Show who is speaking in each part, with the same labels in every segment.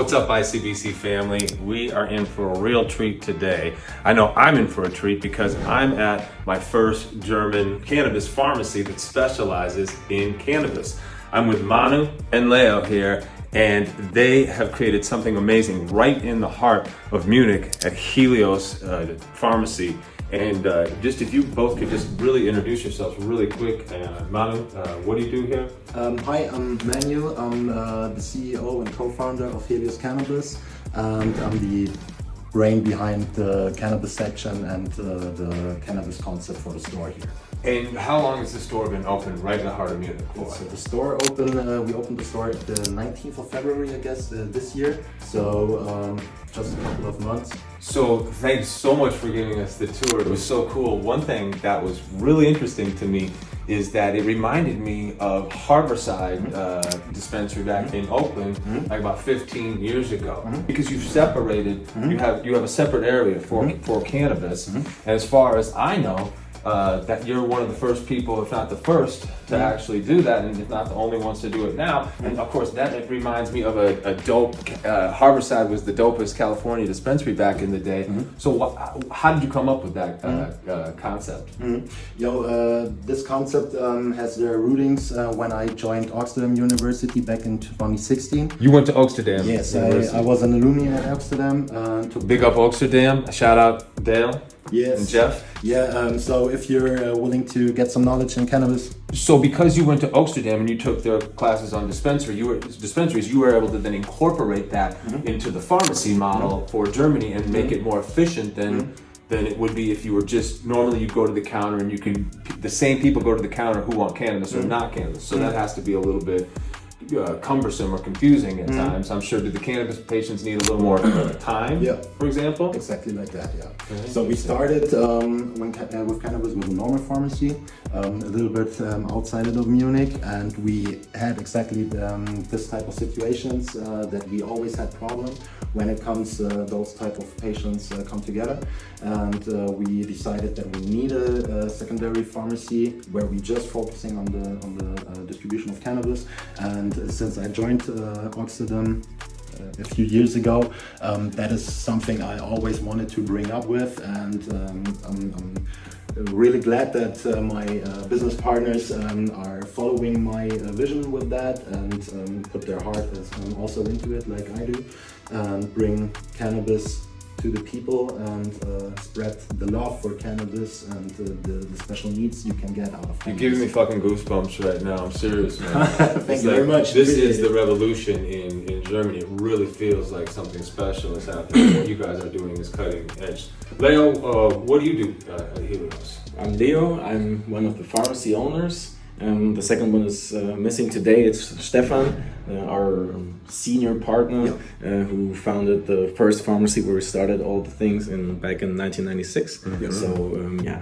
Speaker 1: What's up, ICBC family? We are in for a real treat today. I know I'm in for a treat because I'm at my first German cannabis pharmacy that specializes in cannabis. I'm with Manu and Leo here, and they have created something amazing right in the heart of Munich at Helios Pharmacy. And just if you both could just really introduce yourselves really quick. Manu, what do you do here?
Speaker 2: Hi, I'm Manuel. I'm the CEO and co-founder of Helios Cannabis, and I'm the brain behind the cannabis section and the cannabis concept for the store here.
Speaker 1: And how long has the store been open right in the heart of Munich for?
Speaker 2: So the store opened, we opened the store the 19th of February, I guess, this year. So just a couple of months.
Speaker 1: So thanks so much for giving us the tour. It was so cool. One thing that was really interesting to me is that it reminded me of Harborside Dispensary back in Oakland, like about 15 years ago. Because you've separated, you have a separate area for cannabis. And as far as I know, that you're one of the first people, if not the first, to actually do that, and if not the only ones to do it now. And of course, that it reminds me of a dope. Harborside was the dopest California dispensary back in the day. So, how did you come up with that concept?
Speaker 2: This concept has their rootings when I joined Oxford University back in 2016.
Speaker 1: You went to Amsterdam.
Speaker 2: Yes, I was an alumni at Amsterdam.
Speaker 1: Big up Amsterdam. Shout out Dale.
Speaker 2: Yes.
Speaker 1: And Jeff?
Speaker 2: Yeah, so if you're willing to get some knowledge in cannabis.
Speaker 1: So because you went to Amsterdam and you took their classes on dispensaries, you were able to then incorporate that into the pharmacy model for Germany and make it more efficient than it would be if you were just, normally you go to the counter and the same people go to the counter who want cannabis or not cannabis. So that has to be a little bit cumbersome or confusing at times. I'm sure, do the cannabis patients need a little more time, for example?
Speaker 2: Exactly like that, yeah. So we started with cannabis with a normal pharmacy, a little bit outside of Munich, and we had exactly this type of situations that we always had problems when it comes those type of patients come together, and we decided that we need a secondary pharmacy where we just focusing on the distribution of cannabis. And since I joined Oxford a few years ago, that is something I always wanted to bring up with, and I'm really glad that my business partners are following my vision with that and put their heart also into it like I do, and bring cannabis to the people and spread the love for cannabis and the special needs you can get out of cannabis.
Speaker 1: You're giving me fucking goosebumps right now. I'm serious, man.
Speaker 2: Thank you very much.
Speaker 1: This is the revolution in Germany. It really feels like something special is happening. What you guys are doing is cutting edge. Leo, what do you do at Helios?
Speaker 3: I'm Leo. I'm one of the pharmacy owners. The second one is missing today. It's Stefan, our senior partner, who founded the first pharmacy where we started all the things back in 1996. So yeah.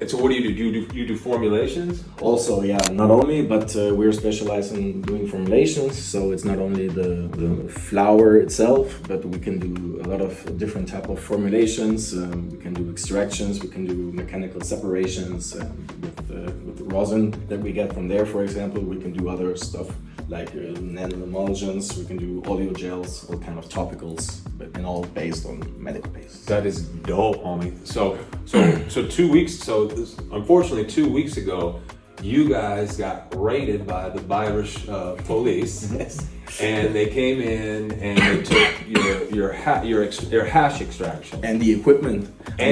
Speaker 1: And so what do? You do formulations?
Speaker 3: Also, yeah, not only, but we're specialized in doing formulations. So it's not only the flower itself, but we can do a lot of different type of formulations. We can do extractions, we can do mechanical separations with the rosin that we get from there, for example. We can do other stuff like nano-emulsions, we can do oleo gels, all kind of topicals, and all based on medical base.
Speaker 1: That is dope, homie. So unfortunately 2 weeks ago, you guys got raided by the Irish police, and they came in and they took your hash extraction
Speaker 3: and the equipment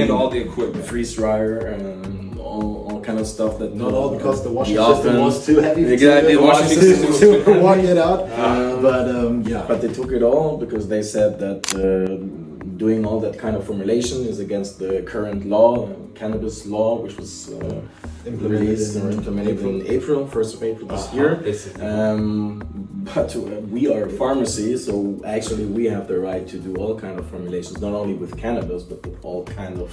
Speaker 1: all the equipment,
Speaker 3: freeze dryer, and all kind of stuff that
Speaker 2: not all because the washing system was too heavy
Speaker 3: the washing system was too
Speaker 2: to wash it out.
Speaker 3: But they took it all because they said that doing all that kind of formulation is against the current law, cannabis law, which was implemented in April, 1st of April this year. But we are a pharmacy, so actually we have the right to do all kind of formulations, not only with cannabis, but with all kind of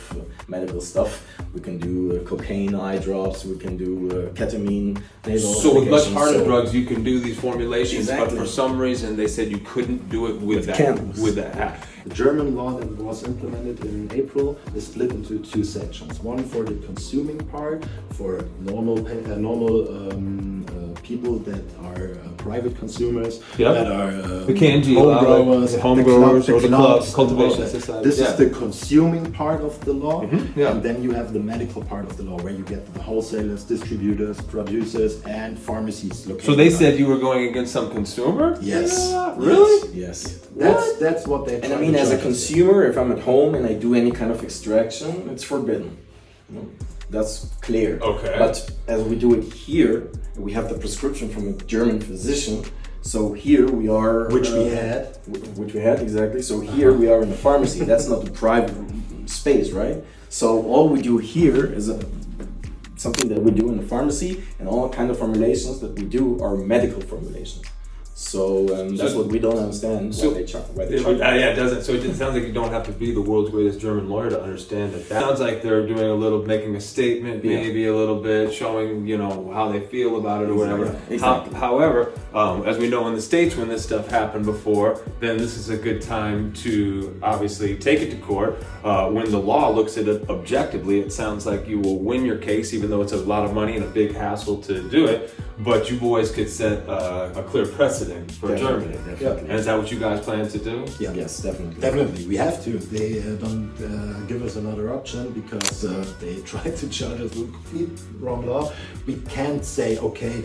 Speaker 3: medical stuff. We can do cocaine eye drops, we can do ketamine nasal.
Speaker 1: So with much harder drugs, you can do these formulations,
Speaker 3: Exactly.
Speaker 1: but for some reason they said you couldn't do it with
Speaker 3: cannabis.
Speaker 1: With that hash.
Speaker 2: The German law that was implemented in April is split into two sections. One for the consuming part, for normal people that are private consumers,
Speaker 1: Yep.
Speaker 2: that are
Speaker 1: The Kanji,
Speaker 2: home growers,
Speaker 1: home growers, or the
Speaker 2: clubs,
Speaker 1: cultivation
Speaker 2: all that.
Speaker 1: society.
Speaker 2: This
Speaker 1: Yeah.
Speaker 2: is the consuming part of the law,
Speaker 1: yeah.
Speaker 2: and then you have the medical part of the law, where you get the wholesalers, distributors, producers, and pharmacies.
Speaker 1: So they said you were going against some consumer?
Speaker 2: Yes.
Speaker 1: Yeah, really?
Speaker 3: Yes.
Speaker 2: That's what they.
Speaker 3: And I mean, as a consumer, if I'm at home and I do any kind of extraction, it's forbidden. You know, that's clear.
Speaker 1: Okay.
Speaker 3: But as we do it here, we have the prescription from a German physician. So here we are,
Speaker 2: Which we had.
Speaker 3: Which we had, exactly. So here we are in the pharmacy. That's not a private space, right? So all we do here is something that we do in the pharmacy, and all kind of formulations that we do are medical formulations. So that's what we don't understand why they charge.
Speaker 1: Yeah, it doesn't. So it sounds like you don't have to be the world's greatest German lawyer to understand that. That sounds like they're doing a little, making a statement, maybe a little bit, showing how they feel about it or whatever.
Speaker 3: Exactly.
Speaker 1: However, as we know in the States, when this stuff happened before, then this is a good time to obviously take it to court. When the law looks at it objectively, it sounds like you will win your case, even though it's a lot of money and a big hassle to do it. But you boys could set a clear precedent for Germany.
Speaker 3: Definitely.
Speaker 1: And is that what you guys plan to do?
Speaker 2: Yeah.
Speaker 3: Yes, definitely.
Speaker 2: Definitely, we have to. They don't give us another option because they try to charge us with complete wrong law. We can't say, okay,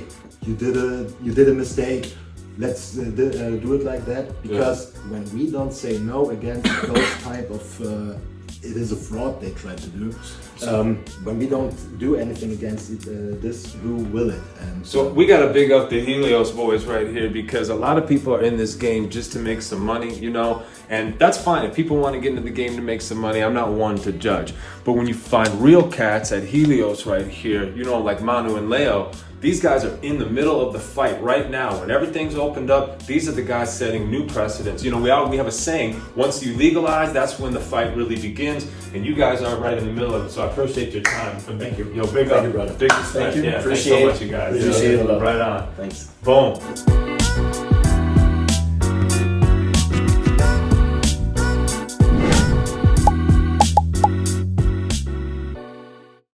Speaker 2: you did a mistake. Let's do it like that, because when we don't say no against those type of it is a fraud they try to do. When we don't do anything against this, who will it? And
Speaker 1: So we got to big up the Helios boys right here, because a lot of people are in this game just to make some money, and that's fine. If people want to get into the game to make some money, I'm not one to judge. But when you find real cats at Helios right here, like Manu and Leo, these guys are in the middle of the fight right now. When everything's opened up, these are the guys setting new precedents. We have a saying, once you legalize, that's when the fight really begins. And you guys are right in the middle of it. So I appreciate your time. Thank you. Big up,
Speaker 3: you, brother.
Speaker 1: Big respect.
Speaker 3: Thank you.
Speaker 1: Yeah,
Speaker 3: Appreciate
Speaker 1: thanks so much, you guys.
Speaker 3: Appreciate it a lot.
Speaker 1: Right on.
Speaker 3: Thanks.
Speaker 1: Boom.